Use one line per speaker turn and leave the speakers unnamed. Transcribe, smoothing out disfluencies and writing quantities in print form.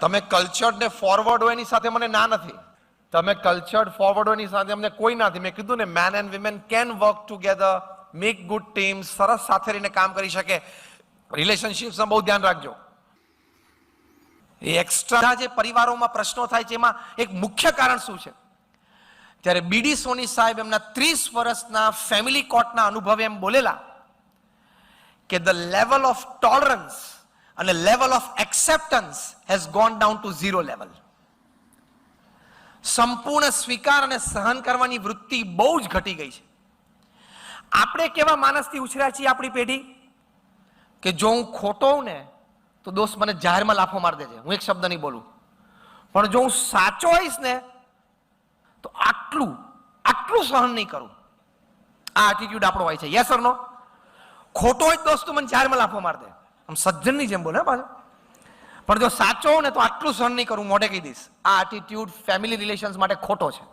તમે કલ્ચર્ડ ને ફોરવર્ડ હોય એની સાથે મને ના નથી. તમે કલ્ચર્ડ ફોરવર્ડ હોય એની સાથે અમને કોઈ નથી. મેં કીધું ને, men and women can work together, make good team, સરસ સાથે રહીને કામ કરી શકે. રિલેશનશિપ્સમાં બહુ ધ્યાન રાખજો. એ એક્સ્ટ્રા જે પરિવારોમાં પ્રશ્નો થાય છે એમાં એક મુખ્ય કારણ શું છે? ત્યારે બીડી સોની સાહેબ એમના 30 વર્ષના ફેમિલી કોર્ટના અનુભવે એમ બોલેલા કે ધ લેવલ ઓફ ટોલરન્સ અને level of acceptance has gone down to 0 level. સંપૂર્ણ સ્વીકાર અને સહન કરવાની વૃત્તિ બહુ જ ઘટી ગઈ છે. આપણે કેવા માણસથી ઉછર્યા છીએ આપણી પેઢી કે જો હું ખોટો હોઉં ને તો દોસ્ત મને જાહેરમાં લાફો મારી દેજે, હું એક શબ્દ નહીં બોલું, પણ જો હું સાચો હોઈશ ને તો આટલું સહન નહીં કરું. આ એટીટ્યુડ આપણો હોય છે. યસ ઓર નો? ખોટો હોય દોસ્ત મને જાહેરમાં લાફો મારી દે, આમ સજ્જનની જેમ બોલે પાછો, પણ જો સાચો હોઉં ને તો આટલું સહન નહીં કરું, મોઢે કહી દઈશ. આ એટીટ્યુડ ફેમિલી રિલેશન્સ માટે ખોટો છે.